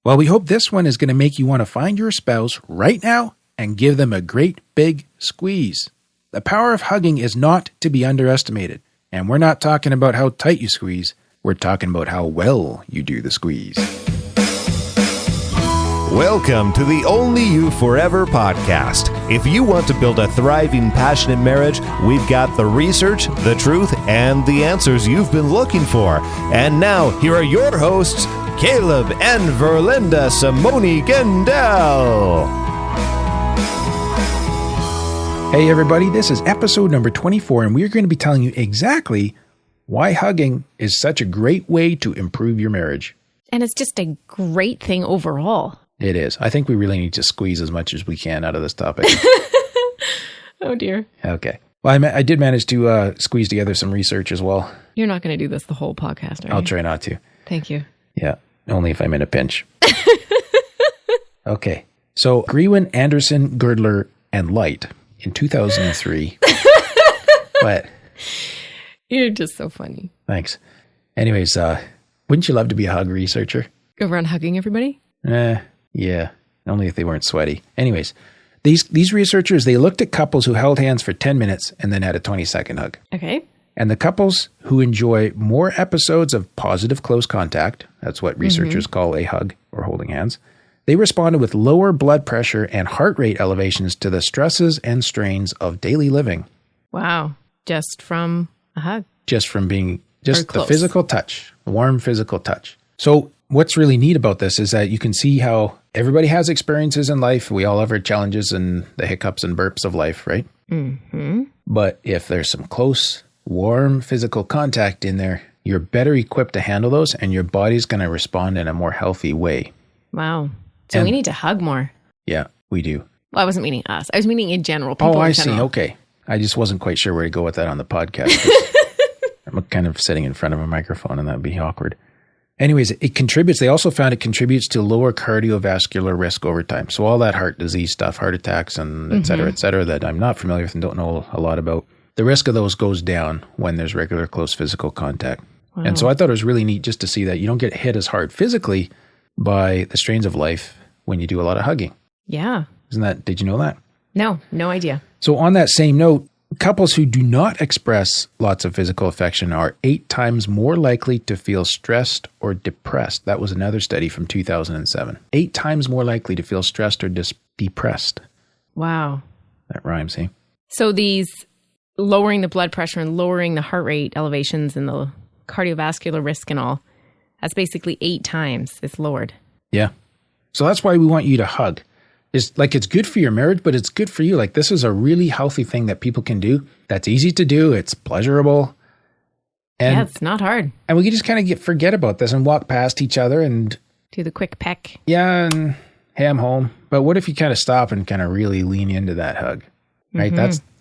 Well, we hope this one is going to make you want to find your spouse right now and give them a great big squeeze. The power of hugging is not to be underestimated. And we're not talking about how tight you squeeze. We're talking about how well you do the squeeze. Welcome to the Only You Forever podcast. If you want to build a thriving, passionate marriage, we've got the research, the truth, and the answers you've been looking for. And now, here are your hosts, Caleb and Verlinda Simone Gendel. Hey everybody, this is episode number 24, and we're going to be telling you exactly why hugging is such a great way to improve your marriage. And it's just a great thing overall. It is. I think we really need to squeeze as much as we can out of this topic. Oh dear. Okay. Well, I did manage to squeeze together some research as well. You're not going to do this the whole podcast, right? I'll try not to. Thank you. Yeah, only if I'm in a pinch. Okay. So, Grewen, Anderson, Girlder and Light in 2003. What? You're just so funny. Thanks. Anyways, wouldn't you love to be a hug researcher? Go around hugging everybody? Yeah. Only if they weren't sweaty. Anyways, these researchers, they looked at couples who held hands for 10 minutes and then had a 20-second hug. Okay. And the couples who enjoy more episodes of positive close contact, that's what researchers call a hug or holding hands, they responded with lower blood pressure and heart rate elevations to the stresses and strains of daily living. Wow. Just from a hug. Just from being, just the close. physical touch, warm physical touch. So what's really neat about this is that you can see how everybody has experiences in life. We all have our challenges and the hiccups and burps of life, right? Mm-hmm. But if there's some close, warm physical contact in there, you're better equipped to handle those and your body's going to respond in a more healthy way. Wow. So we need to hug more. Yeah, we do. Well, I wasn't meaning us. I was meaning in general. People I in general. see. Okay. I just wasn't quite sure where to go with that on the podcast. I'm kind of sitting in front of a microphone and that'd be awkward. Anyways, it contributes. They also found it contributes to lower cardiovascular risk over time. So all that heart disease stuff, heart attacks and et cetera, that I'm not familiar with and don't know a lot about. The risk of those goes down when there's regular close physical contact. Wow. And so I thought it was really neat just to see that you don't get hit as hard physically by the strains of life when you do a lot of hugging. Yeah. Did you know that? No idea. So on that same note, couples who do not express lots of physical affection are 8 times more likely to feel stressed or depressed. That was another study from 2007. 8 times more likely to feel stressed or depressed. Wow. That rhymes, eh? So these lowering the blood pressure and lowering the heart rate elevations and the cardiovascular risk and all, that's basically 8 times it's lowered. Yeah. So that's why we want you to hug. It's good for your marriage, but it's good for you. Like, this is a really healthy thing that people can do. That's easy to do. It's pleasurable. And, yeah, it's not hard. And we can just kind of forget about this and walk past each other and do the quick peck. Yeah, and hey, I'm home. But what if you kind of stop and kind of really lean into that hug, right?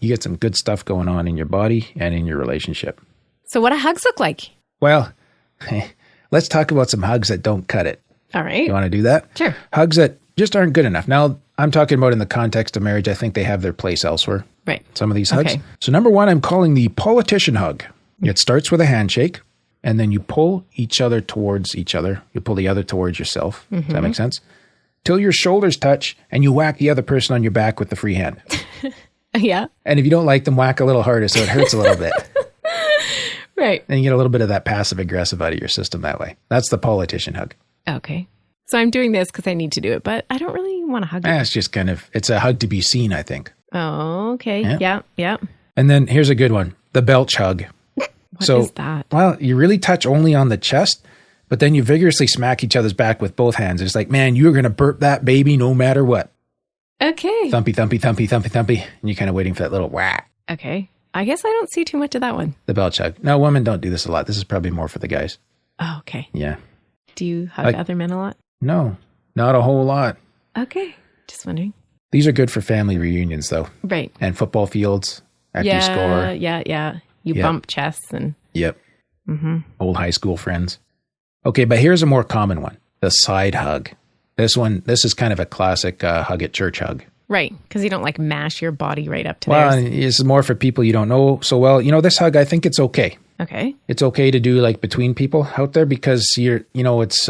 You get some good stuff going on in your body and in your relationship. So what do hugs look like? Well, let's talk about some hugs that don't cut it. All right. You want to do that? Sure. Hugs that just aren't good enough. Now, I'm talking about in the context of marriage. I think they have their place elsewhere. Right. Some of these hugs. Okay. So number one, I'm calling the politician hug. It starts with a handshake, and then you pull each other towards each other. You pull the other towards yourself. Does that make sense? Till your shoulders touch, and you whack the other person on your back with the free hand. Yeah. And if you don't like them, whack a little harder so it hurts a little bit. Right. And you get a little bit of that passive aggressive out of your system that way. That's the politician hug. Okay. So I'm doing this because I need to do it, but I don't really want to hug you. It's just it's a hug to be seen, I think. Oh, okay. Yeah. And then here's a good one. The belch hug. What is that? Well, you really touch only on the chest, but then you vigorously smack each other's back with both hands. It's like, man, you're going to burp that baby no matter what. Okay. Thumpy, thumpy, thumpy, thumpy, thumpy. And you're kind of waiting for that little whack. Okay. I guess I don't see too much of that one. The belch hug. No, women don't do this a lot. This is probably more for the guys. Oh, okay. Yeah. Do you hug other men a lot? No, not a whole lot. Okay. Just wondering. These are good for family reunions, though. Right. And football fields after you score. Yeah. You bump chests and... Yep. Old high school friends. Okay, but here's a more common one. The side hug. This is kind of a classic hug at church hug. Right, because you don't mash your body right up to theirs. Well, it's more for people you don't know so well. This hug, I think it's okay. Okay. It's okay to do between people out there because it's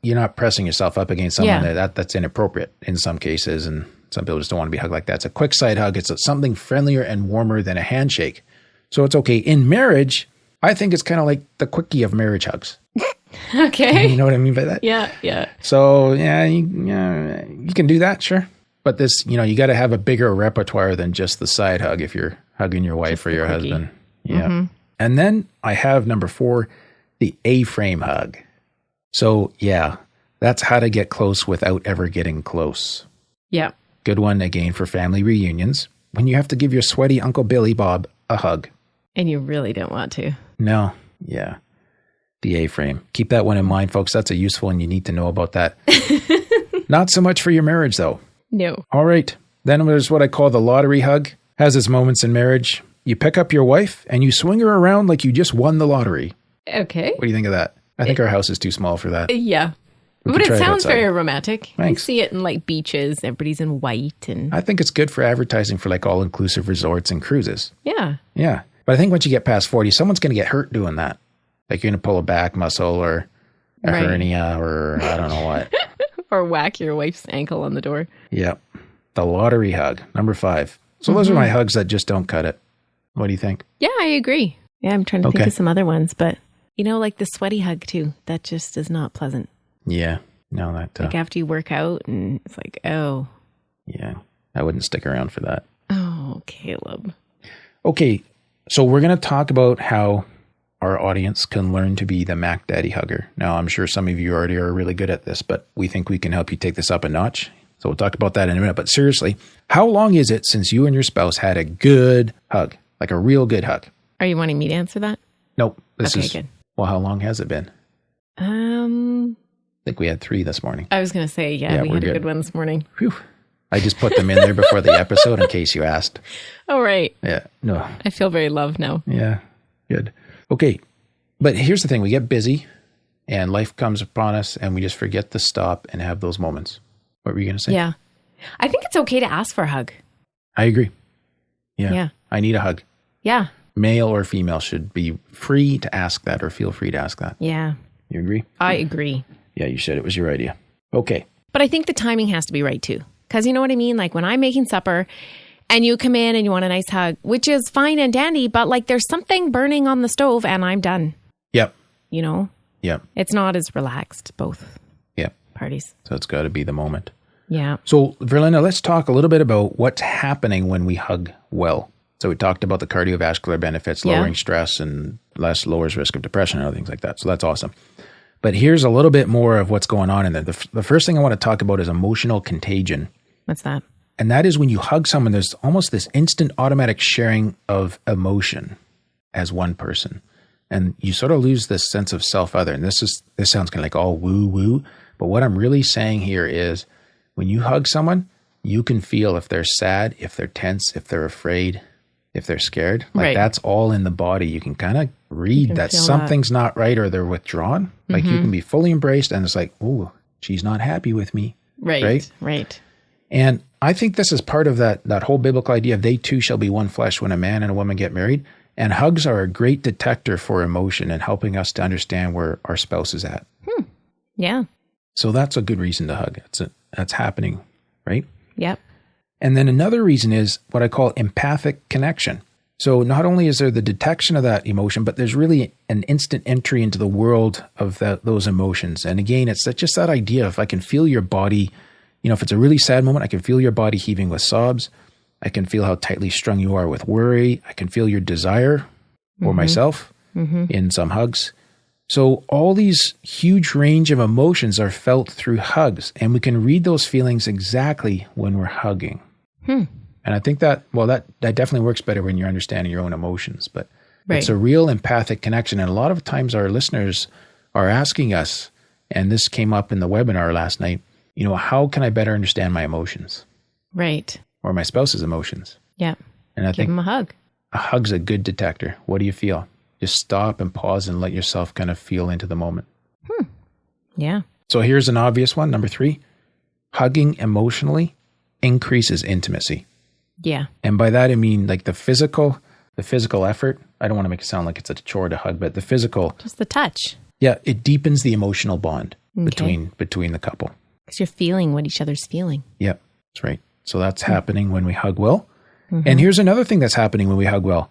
you're not pressing yourself up against someone that's inappropriate in some cases. And some people just don't want to be hugged like that. It's a quick side hug. It's something friendlier and warmer than a handshake. So it's okay. In marriage, I think it's kind of like the quickie of marriage hugs. Okay. You know what I mean by that? Yeah. So you can do that, sure. But this, you got to have a bigger repertoire than just the side hug if you're hugging your wife or your husband. Yeah. Mm-hmm. And then I have number 4, the A-frame hug. So yeah, that's how to get close without ever getting close. Yeah. Good one again for family reunions when you have to give your sweaty Uncle Billy Bob a hug. And you really don't want to. No. Yeah. The A-frame. Keep that one in mind, folks. That's a useful one. You need to know about that. Not so much for your marriage, though. No. All right. Then there's what I call the lottery hug. Has its moments in marriage. You pick up your wife and you swing her around like you just won the lottery. Okay. What do you think of that? I think our house is too small for that. Yeah. We But could try it it sounds outside. very romantic. Thanks. You see it in like beaches. Everybody's in white and I think it's good for advertising for like all-inclusive resorts and cruises. yeah. Yeah. But I think once you get past 40, someone's going to get hurt doing that. Like you're going to pull a back muscle or a Right. hernia or I don't know what. Or whack your wife's ankle on the door. Yep. The lottery hug, number 5. So those are my hugs that just don't cut it. What do you think? Yeah, I agree. Yeah, I'm trying to think Okay. of some other ones, but like the sweaty hug too. That just is not pleasant. Yeah. No, that, Like after you work out and it's like, oh, yeah, I wouldn't stick around for that. Caleb. Okay. So we're going to talk about how our audience can learn to be the Mac Daddy hugger. Now, I'm sure some of you already are really good at this, but we think we can help you take this up a notch. So we'll talk about that in a minute. But seriously, how long is it since you and your spouse had a good hug? Like a real good hug? Are you wanting me to answer that? Nope. This Okay, is good. Well, how long has it been? I think we had 3 this morning. I was going to say, Yeah, we we're had a good. good one this morning. Whew. I just put them in there before the episode in case you asked. Oh, right. Yeah. No. I feel very loved now. Yeah. Good. Okay. But here's the thing. We get busy and life comes upon us and we just forget to stop and have those moments. What were you going to say? Yeah. I think it's okay to ask for a hug. I agree. Yeah. Yeah. I need a hug. Yeah. Male or female should be free to ask that or feel free to ask that. Yeah. You agree? I agree. Yeah, you said it was your idea. Okay. But I think the timing has to be right too. Because you know what I mean? Like when I'm making supper and you come in and you want a nice hug, which is fine and dandy, but like there's something burning on the stove and I'm done. Yep. Yep. It's not as relaxed, both Yep. parties. So it's got to be the moment. Yeah. So, Verlinda, let's talk a little bit about what's happening when we hug well. So we talked about the cardiovascular benefits, lowering stress and lowers risk of depression and other things like that. So that's awesome. But here's a little bit more of what's going on in there. The first thing I want to talk about is emotional contagion. What's that? And that is when you hug someone, there's almost this instant automatic sharing of emotion as one person. And you sort of lose this sense of self-other. And this sounds kind of like all woo-woo. But what I'm really saying here is when you hug someone, you can feel if they're sad, if they're tense, if they're afraid, if they're scared. Like Right. that's all in the body. You can kind of read that feel something's not right or they're withdrawn. Like you can be fully embraced and it's like, oh, she's not happy with me. Right. And I think this is part of that whole biblical idea of they two shall be one flesh when a man and a woman get married. And hugs are a great detector for emotion and helping us to understand where our spouse is at. Yeah. So that's a good reason to hug. That's happening, right? Yep. And then another reason is what I call empathic connection. So not only is there the detection of that emotion, but there's really an instant entry into the world of those emotions. And again, it's just that idea of I can feel your body, if it's a really sad moment, I can feel your body heaving with sobs. I can feel how tightly strung you are with worry. I can feel your desire for myself in some hugs. So all these huge range of emotions are felt through hugs, and we can read those feelings exactly when we're hugging. And I think that definitely works better when you're understanding your own emotions, but it's a real empathic connection. And a lot of times our listeners are asking us, and this came up in the webinar last night, how can I better understand my emotions? Right. Or my spouse's emotions? Yeah. And I Give think them a hug. a hug's a good detector. What do you feel? Just stop and pause and let yourself kind of feel into the moment. Yeah. So here's an obvious one. Number 3, hugging emotionally increases intimacy. Yeah. And by that, I mean like the physical effort. I don't want to make it sound like it's a chore to hug, but the physical, Just the touch. Yeah, it deepens the emotional bond between the couple. Because you're feeling what each other's feeling. Yep, that's right. So that's happening when we hug well. And here's another thing that's happening when we hug well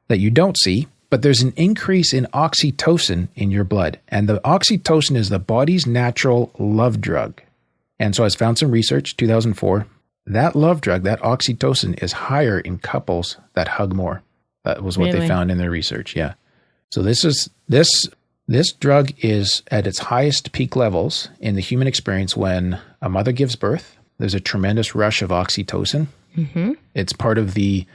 that you don't see, but there's an increase in oxytocin in your blood. And the oxytocin is the body's natural love drug. And so I found some research, 2004, that love drug, that oxytocin, is higher in couples that hug more. That was what they found in their research, yeah. So this drug is at its highest peak levels in the human experience when a mother gives birth. There's a tremendous rush of oxytocin. It's part of the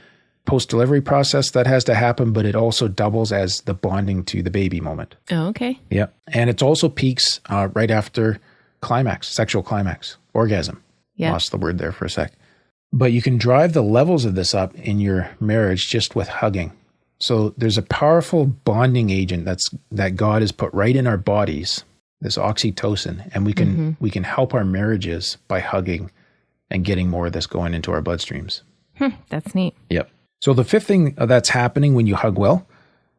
post-delivery process that has to happen, but it also doubles as the bonding to the baby moment. Oh, okay. Yeah. And it also peaks right after climax, sexual climax, orgasm. Yeah. Lost the word there for a sec. But you can drive the levels of this up in your marriage just with hugging. So there's a powerful bonding agent that God has put right in our bodies, this oxytocin, and we can help our marriages by hugging and getting more of this going into our bloodstreams. That's neat. Yep. So the fifth thing that's happening when you hug well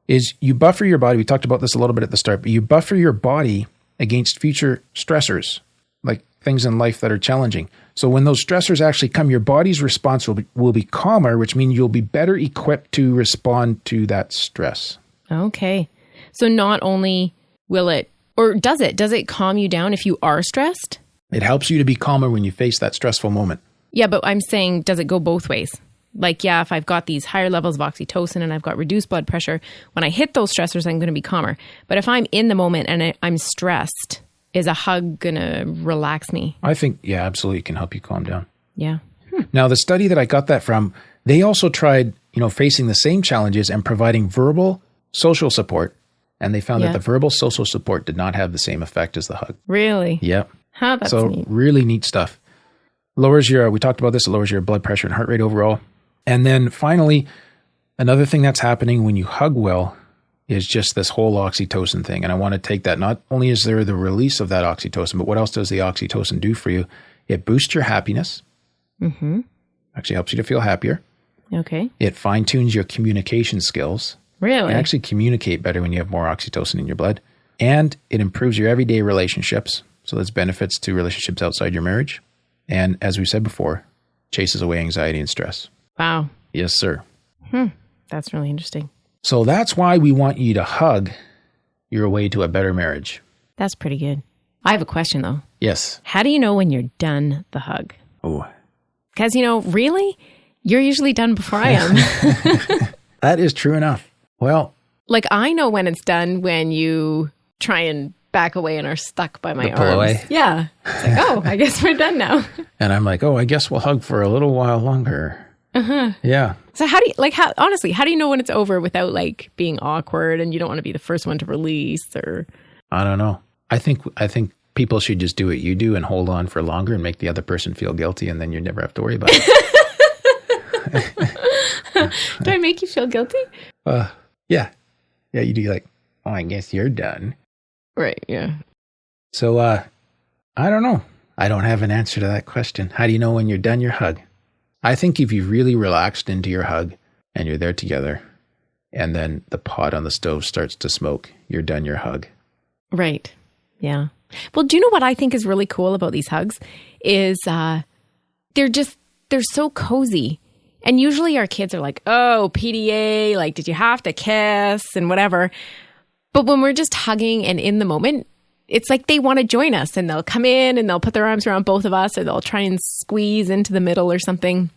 is you buffer your body. We talked about this a little bit at the start, but you buffer your body against future stressors, like things in life that are challenging. So when those stressors actually come, your body's response will be calmer, which means you'll be better equipped to respond to that stress. Okay. So not only will it, or does it calm you down if you are stressed? It helps you to be calmer when you face that stressful moment. Yeah, but I'm saying, does it go both ways? Like, yeah, if I've got these higher levels of oxytocin and I've got reduced blood pressure, when I hit those stressors, I'm going to be calmer. But if I'm in the moment and I'm stressed, is a hug going to relax me? I think, yeah, absolutely. It can help you calm down. Yeah. Now, the study that I got that from, they also tried, facing the same challenges and providing verbal social support. And they found that the verbal social support did not have the same effect as the hug. Really? Yep. Huh, that's neat. Really neat stuff. We talked about this, it lowers your blood pressure and heart rate overall. And then finally, another thing that's happening when you hug well is just this whole oxytocin thing. And I want to take that, not only is there the release of that oxytocin, but what else does the oxytocin do for you? It boosts your happiness. Actually helps you to feel happier. Okay. It fine-tunes your communication skills. Really? You actually communicate better when you have more oxytocin in your blood. And it improves your everyday relationships. So there's benefits to relationships outside your marriage. And as we said before, chases away anxiety and stress. Wow. Yes, sir. That's really interesting. So that's why we want you to hug your way to a better marriage. That's pretty good. I have a question, though. Yes. How do you know when you're done the hug? Oh. Because, really? You're usually done before I am. That is true enough. Well, like, I know when it's done when you try and back away and are stuck by my pull arms. Away. Yeah. It's like, oh, I guess we're done now. And I'm like, oh, I guess we'll hug for a little while longer. Yeah. So how do you know when it's over without being awkward and you don't want to be the first one to release or? I don't know. I think people should just do what you do and hold on for longer and make the other person feel guilty, and then you never have to worry about it. Do I make you feel guilty? Yeah. Yeah, you do oh, I guess you're done. Right, yeah. So, I don't know. I don't have an answer to that question. How do you know when you're done your hug? I think if you've really relaxed into your hug and you're there together and then the pot on the stove starts to smoke, you're done your hug. Right. Yeah. Well, do you know what I think is really cool about these hugs is they're so cozy. And usually our kids are like, oh, PDA, did you have to kiss and whatever. But when we're just hugging and in the moment, it's like they want to join us and they'll come in and they'll put their arms around both of us or they'll try and squeeze into the middle or something.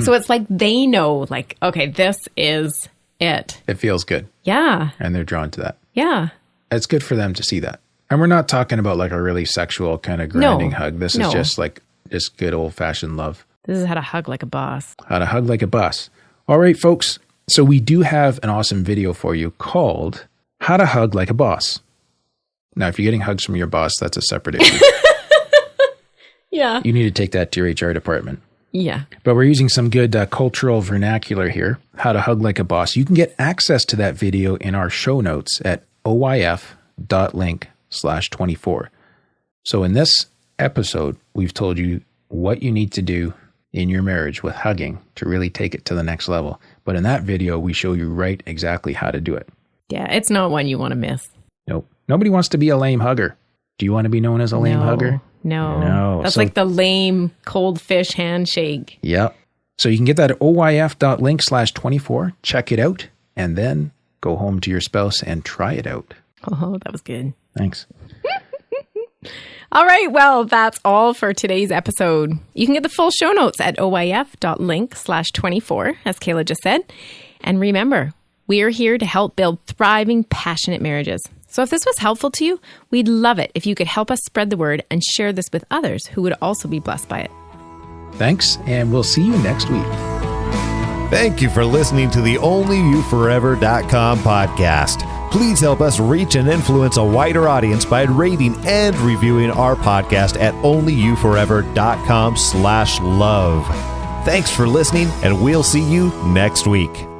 So it's like they know, okay, this is it. It feels good. Yeah. And they're drawn to that. Yeah. It's good for them to see that. And we're not talking about a really sexual kind of grinding hug. This is just good old fashioned love. This is how to hug like a boss. How to hug like a boss. All right, folks. So we do have an awesome video for you called How to Hug Like a Boss. Now, if you're getting hugs from your boss, that's a separate issue. Yeah. You need to take that to your HR department. Yeah. But we're using some good cultural vernacular here. How to hug like a boss. You can get access to that video in our show notes at oyf.link/24. So in this episode, we've told you what you need to do in your marriage with hugging to really take it to the next level. But in that video, we show you exactly how to do it. Yeah, it's not one you want to miss. Nope. Nobody wants to be a lame hugger. Do you want to be known as a lame hugger? No. That's like the lame cold fish handshake. Yep. So you can get that at oyf.link/24. Check it out and then go home to your spouse and try it out. Oh, that was good. Thanks. All right. Well, that's all for today's episode. You can get the full show notes at oyf.link/24, as Kayla just said. And remember, we are here to help build thriving, passionate marriages. So if this was helpful to you, we'd love it if you could help us spread the word and share this with others who would also be blessed by it. Thanks, and we'll see you next week. Thank you for listening to the OnlyYouForever.com podcast. Please help us reach and influence a wider audience by rating and reviewing our podcast at OnlyYouForever.com/love. Thanks for listening, and we'll see you next week.